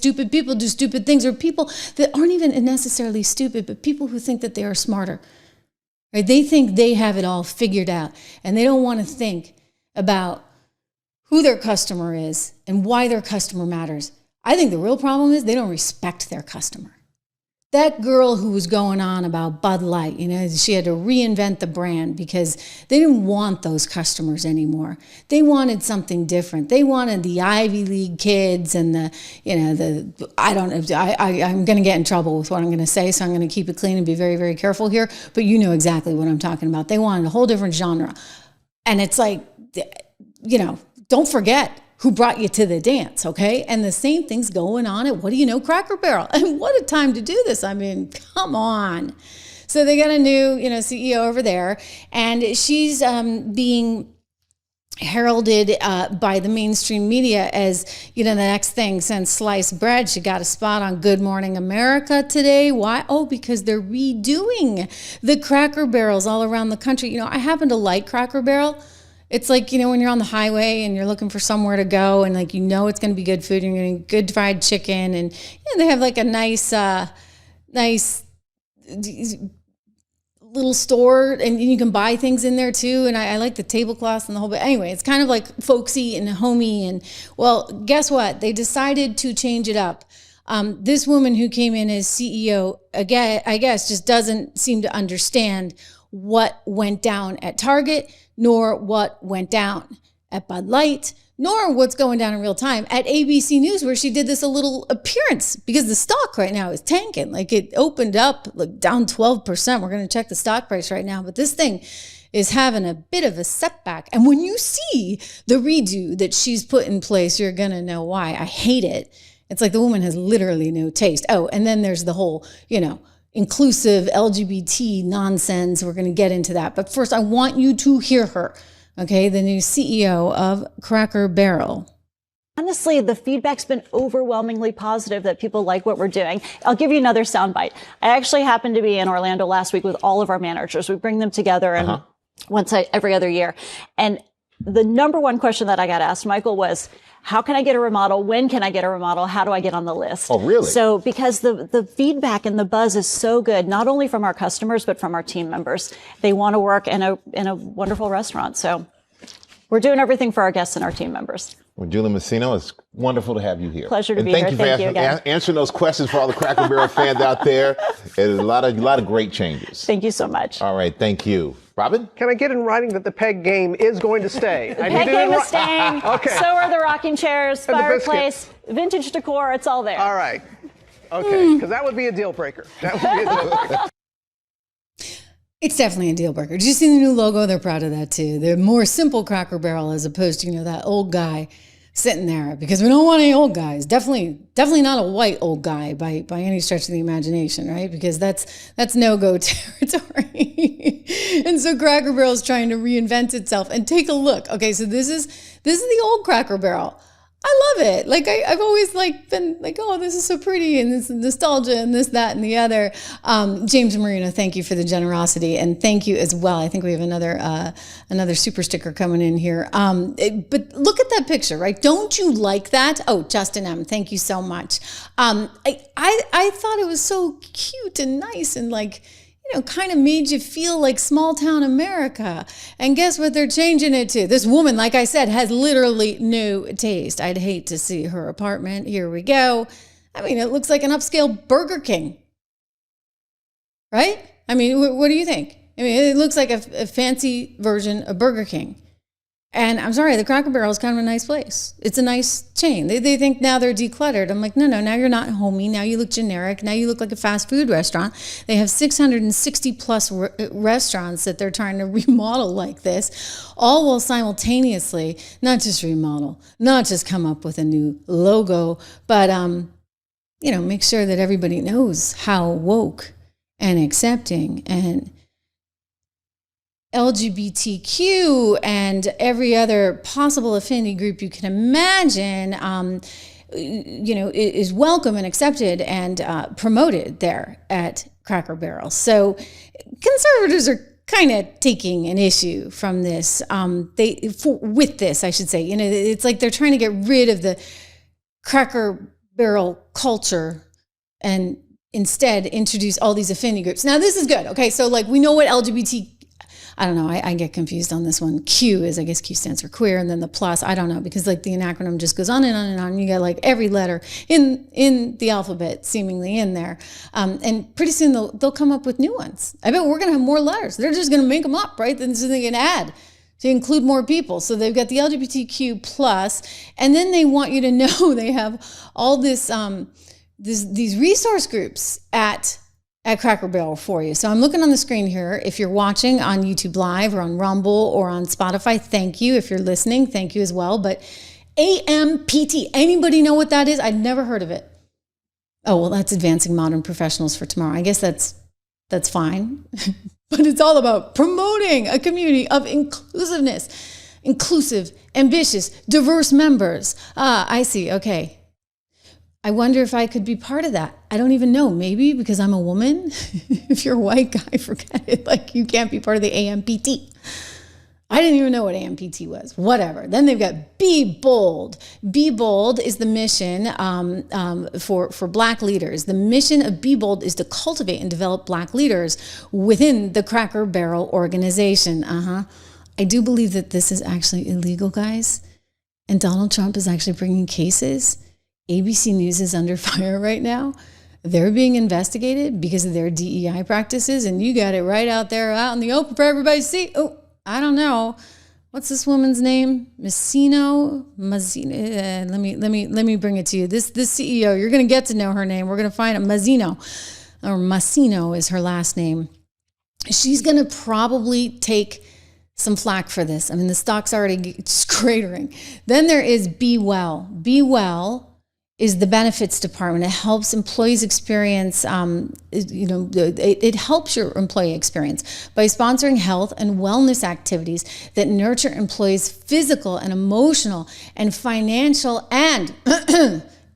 stupid people do stupid things, or people that aren't even necessarily stupid, but people who think that they are smarter. Right? They think they have it all figured out, and they don't want to think about who their customer is and why their customer matters. I think the real problem is they don't respect their customer. That girl who was going on about Bud Light, she had to reinvent the brand because they didn't want those customers anymore. They wanted something different. They wanted the Ivy League kids and I'm going to get in trouble with what I'm going to say, so I'm going to keep it clean and be very, very careful here. But you know exactly what I'm talking about. They wanted a whole different genre. And it's like, don't forget who brought you to the dance, okay? And the same thing's going on at, Cracker Barrel. And what a time to do this. I mean, come on. So they got a new, CEO over there, and she's being heralded by the mainstream media as, the next thing since sliced bread. She got a spot on Good Morning America today. Why? Oh, because they're redoing the Cracker Barrels all around the country. I happen to like Cracker Barrel. It's like, when you're on the highway and you're looking for somewhere to go and it's going to be good food and you're getting good fried chicken, and they have like a nice little store, and you can buy things in there too. And I like the tablecloths and the whole bit. Anyway, it's kind of like folksy and homey. And well, guess what? They decided to change it up. This woman who came in as CEO, again, I guess, just doesn't seem to understand what went down at Target, nor what went down at Bud Light, nor what's going down in real time at ABC News, where she did this a little appearance, because the stock right now is tanking. Like, it opened up down 12%. We're going to check the stock price right now, but this thing is having a bit of a setback. And when you see the redo that she's put in place, you're going to know why. I hate it. It's like the woman has literally no taste. Oh, and then there's the whole, inclusive LGBT nonsense. We're going to get into that. But first, I want you to hear her, okay? The new CEO of Cracker Barrel. Honestly, the feedback's been overwhelmingly positive that people like what we're doing. I'll give you another soundbite. I actually happened to be in Orlando last week with all of our managers. We bring them together and every other year. And the number one question that I got asked, Michael, was, how can I get a remodel? When can I get a remodel? How do I get on the list? Oh, really? So because the feedback and the buzz is so good, not only from our customers, but from our team members. They want to work in a wonderful restaurant. So we're doing everything for our guests and our team members. Well, Julie Messino, it's wonderful to have you here. Pleasure to be here. Thank you for answering those questions for all the Cracker Barrel fans out there. There's a lot of great changes. Thank you so much. All right, thank you. Robin? Can I get in writing that the peg game is going to stay? The peg game is staying. Okay. So are the rocking chairs, fireplace, vintage decor. It's all there. All right. Okay, because that would be a deal breaker. That would be a deal breaker. It's definitely a deal breaker. Did you see the new logo? They're proud of that too. They're more simple Cracker Barrel as opposed to, that old guy sitting there, because we don't want any old guys. Definitely not a white old guy by any stretch of the imagination, right? Because that's no-go territory. And so Cracker Barrel is trying to reinvent itself. And take a look. Okay, so this is the old Cracker Barrel. I love it. Like, I've always been like, oh, this is so pretty, and this nostalgia and this, that, and the other. James Marino, thank you for the generosity, and thank you as well. I think we have another super sticker coming in here. But look at that picture, right? Don't you like that? Oh, Justin M, thank you so much. I thought it was so cute and nice and kind of made you feel like small town America. And guess what they're changing it to? This woman, like I said, has literally no taste. I'd hate to see her apartment. Here we go. I mean, it looks like an upscale Burger King. Right? I mean, what do you think? I mean, it looks like a fancy version of Burger King. And I'm sorry, the Cracker Barrel is kind of a nice place. It's a nice chain. They think now they're decluttered. I'm like, no, now you're not homey. Now you look generic. Now you look like a fast food restaurant. They have 660 plus restaurants that they're trying to remodel like this, all while simultaneously not just remodel, not just come up with a new logo, but make sure that everybody knows how woke and accepting and LGBTQ and every other possible affinity group you can imagine, is welcome and accepted and promoted there at Cracker Barrel. So conservatives are kind of taking an issue from this. With this, I should say. It's like they're trying to get rid of the Cracker Barrel culture and instead introduce all these affinity groups. Now this is good. Okay, so like we know what LGBT, I don't know, I get confused on this one. Q is, I guess Q stands for queer, and then the plus, I don't know, because like the acronym just goes on and on and on. You got like every letter in the alphabet seemingly in there. And pretty soon they'll come up with new ones. I bet we're gonna have more letters. They're just gonna make them up, right? Then so they can add to include more people. So they've got the LGBTQ plus, and then they want you to know they have all this, these resource groups at Cracker Barrel for you. So I'm looking on the screen here. If you're watching on YouTube Live or on Rumble or on Spotify, thank you. If you're listening, thank you as well. But AMPT, anybody know what that is? I'd never heard of it. Oh, well, that's Advancing Modern Professionals for Tomorrow. I guess that's fine. But it's all about promoting a community of inclusiveness, inclusive, ambitious, diverse members. I see. Okay. I wonder if I could be part of that. I don't even know. Maybe because I'm a woman. If you're a white guy, forget it. Like you can't be part of the AMPT. I didn't even know what AMPT was. Whatever. Then they've got Be Bold. Be Bold is the mission for Black leaders. The mission of Be Bold is to cultivate and develop Black leaders within the Cracker Barrel organization. I do believe that this is actually illegal, guys. And Donald Trump is actually bringing cases. ABC News is under fire right now. They're being investigated because of their DEI practices, and you got it right out there, out in the open for everybody to see. Oh, I don't know. What's this woman's name? Mazzino. Let me bring it to you. This CEO, you're going to get to know her name. We're going to find it. Mazzino is her last name. She's going to probably take some flack for this. I mean, the stock's already cratering. Then there is Be Well. Be Well is the benefits department. It helps employees experience, it helps your employee experience by sponsoring health and wellness activities that nurture employees' physical and emotional and financial and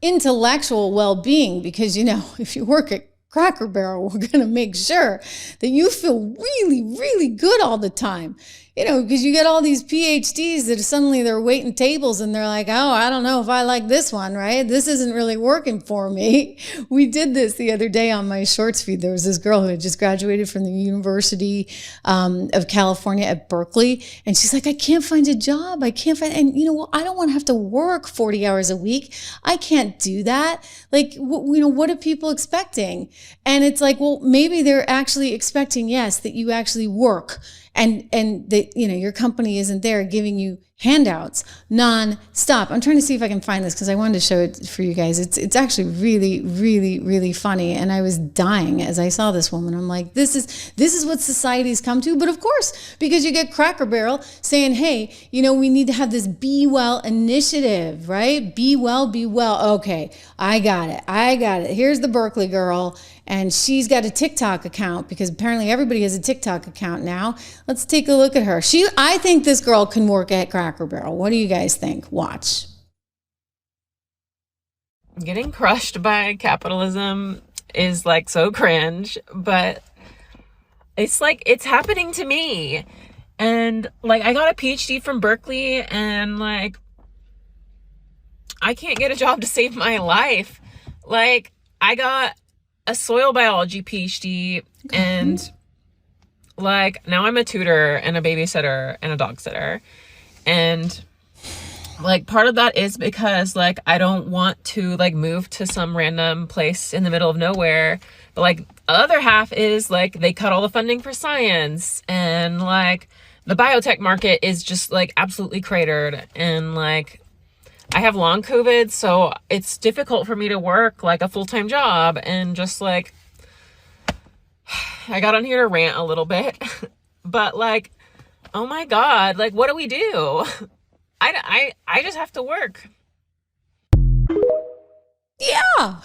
intellectual well-being. Because, if you work at Cracker Barrel, we're going to make sure that you feel really, really good all the time. Because you get all these PhDs that suddenly they're waiting tables and they're like, oh, I don't know if I like this one, right? This isn't really working for me. We did this the other day on my shorts feed. There was this girl who had just graduated from the University of California at Berkeley. And she's like, I can't find a job. I don't want to have to work 40 hours a week. I can't do that. Like, what are people expecting? And it's like, well, maybe they're actually expecting, yes, that you actually work. And that, your company isn't there giving you handouts non-stop. I'm trying to see if I can find this because I wanted to show it for you guys. It's actually really, really, really funny. And I was dying as I saw this woman. I'm like, this is what society's come to. But of course, because you get Cracker Barrel saying, hey, we need to have this Be Well initiative, right? Be well, be well. Okay, I got it. Here's the Berkeley girl. And she's got a TikTok account because apparently everybody has a TikTok account now. Let's take a look at her. I think this girl can work at Cracker Barrel. What do you guys think? Watch. Getting crushed by capitalism is like so cringe, but it's like, it's happening to me. And like, I got a PhD from Berkeley and like, I can't get a job to save my life. Like, I got a soil biology PhD and like now I'm a tutor and a babysitter and a dog sitter. And like part of that is because like I don't want to like move to some random place in the middle of nowhere. But like the other half is like they cut all the funding for science and like the biotech market is just like absolutely cratered. And like I have long COVID, so it's difficult for me to work like a full-time job. And just like, I got on here to rant a little bit, but like, oh my God, like, what do we do? I just have to work. Yeah.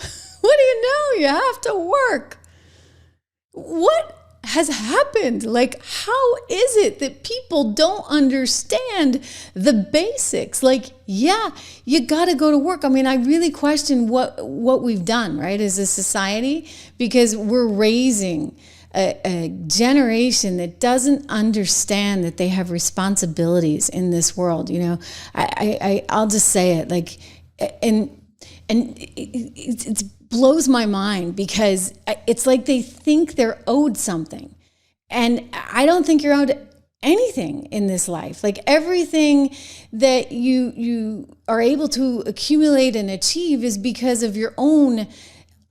What do you know? You have to work. What has happened? Like, how is it that people don't understand the basics? Like, yeah, you got to go to work. I mean, I really question what we've done, right, as a society, because we're raising a generation that doesn't understand that they have responsibilities in this world. I'll just say it, like, and And it blows my mind because it's like they think they're owed something. And I don't think you're owed anything in this life. Like everything that you are able to accumulate and achieve is because of your own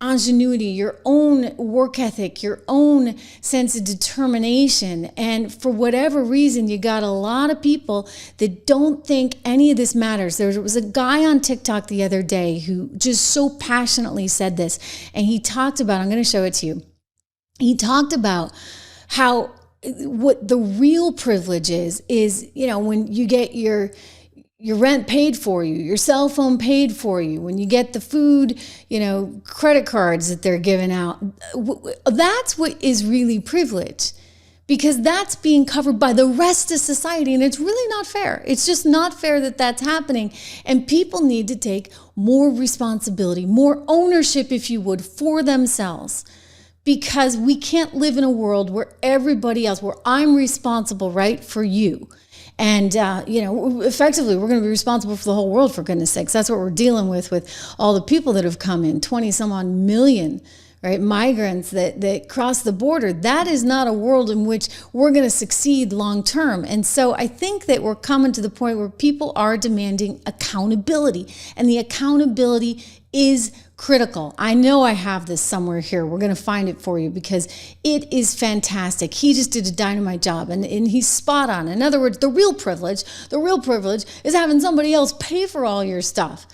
ingenuity, your own work ethic, your own sense of determination. And for whatever reason, you got a lot of people that don't think any of this matters. There was a guy on TikTok the other day who just so passionately said this, and he talked about, I'm going to show it to you. He talked about how what the real privilege is, when you get your rent paid for you, your cell phone paid for you, when you get the food, credit cards that they're giving out. That's what is really privilege, because that's being covered by the rest of society. And it's really not fair. It's just not fair that that's happening. And people need to take more responsibility, more ownership, if you would, for themselves. Because we can't live in a world where everybody else, where I'm responsible, right, for you. And, effectively, we're going to be responsible for the whole world, for goodness sakes. That's what we're dealing with all the people that have come in, 20 some odd million, right, migrants that cross the border. That is not a world in which we're going to succeed long term. And so I think that we're coming to the point where people are demanding accountability. And the accountability is critical. I know I have this somewhere here. We're going to find it for you because it is fantastic. He just did a dynamite job, and he's spot on. In other words, the real privilege is having somebody else pay for all your stuff.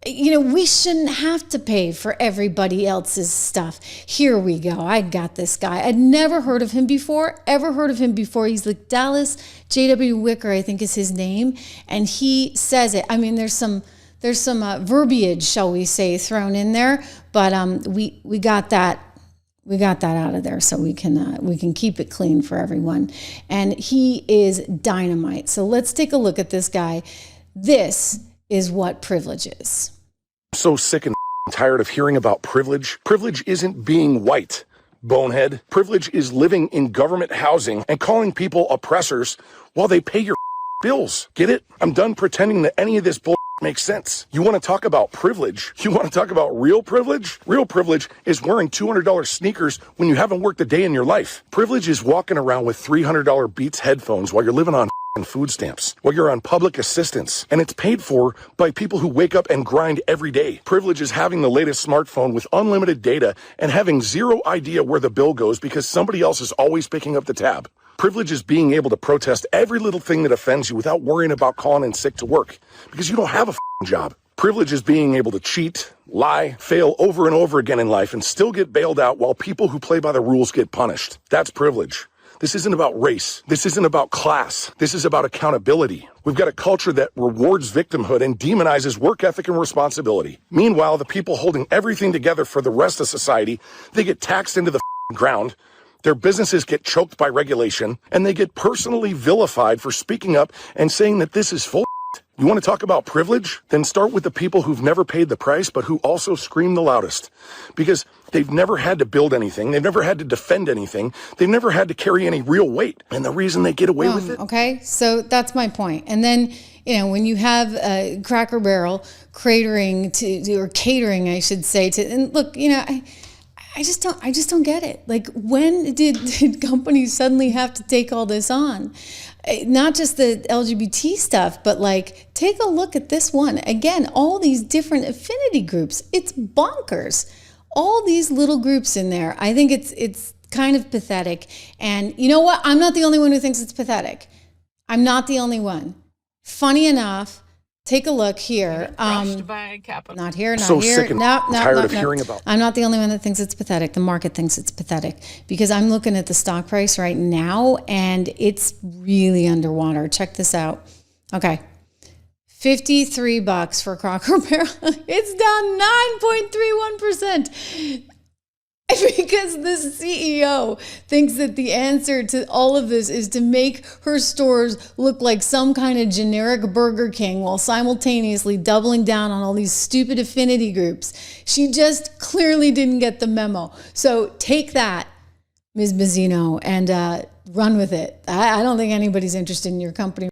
We shouldn't have to pay for everybody else's stuff. Here we go. I got this guy. I'd never heard of him before, He's like Dallas J.W. Wicker, I think is his name. And he says it. I mean, there's some verbiage, shall we say, thrown in there, but we got that out of there, so we can keep it clean for everyone. And he is dynamite. So let's take a look at this guy. This is what privilege is. So sick and tired of hearing about privilege. Privilege isn't being white, bonehead. Privilege is living in government housing and calling people oppressors while they pay your bills. Get it? I'm done pretending that any of this bull makes sense. You want to talk about privilege? You want to talk about real privilege? Real privilege is wearing $200 sneakers when you haven't worked a day in your life. Privilege is walking around with $300 Beats headphones while you're living on food stamps, while you're on public assistance, and it's paid for by people who wake up and grind every day. Privilege is having the latest smartphone with unlimited data and having zero idea where the bill goes because somebody else is always picking up the tab. Privilege is being able to protest every little thing that offends you without worrying about calling in sick to work because you don't have a job. Privilege is being able to cheat, lie, fail over and over again in life and still get bailed out while people who play by the rules get punished. That's privilege. This isn't about race. This isn't about class. This is about accountability. We've got a culture that rewards victimhood and demonizes work ethic and responsibility. Meanwhile, the people holding everything together for the rest of society, they get taxed into the ground. Their businesses get choked by regulation, and they get personally vilified for speaking up and saying that this is full. You want to talk about privilege? Then start with the people who've never paid the price, but who also scream the loudest. Because they've never had to build anything. They've never had to defend anything. They've never had to carry any real weight. And the reason they get away with it. Okay, so that's my point. And then, when you have Cracker Barrel catering, I should say, and look, I just don't get it. Like, when did companies suddenly have to take all this on? Not just the LGBT stuff, but take a look at this one. Again, all these different affinity groups. It's bonkers. All these little groups in there. I think it's kind of pathetic. And you know what? I'm not the only one who thinks it's pathetic. I'm not the only one. Funny enough, take a look here. Crushed by capital. Not here, not so here. Sick and tired of hearing about. I'm not the only one that thinks it's pathetic. The market thinks it's pathetic because I'm looking at the stock price right now and it's really underwater. Check this out. Okay. $53 for Cracker Barrel. It's down 9.31%. Because the CEO thinks that the answer to all of this is to make her stores look like some kind of generic Burger King while simultaneously doubling down on all these stupid affinity groups. She just clearly didn't get the memo. So take that, Ms. Bazzino, and run with it. I don't think anybody's interested in your company.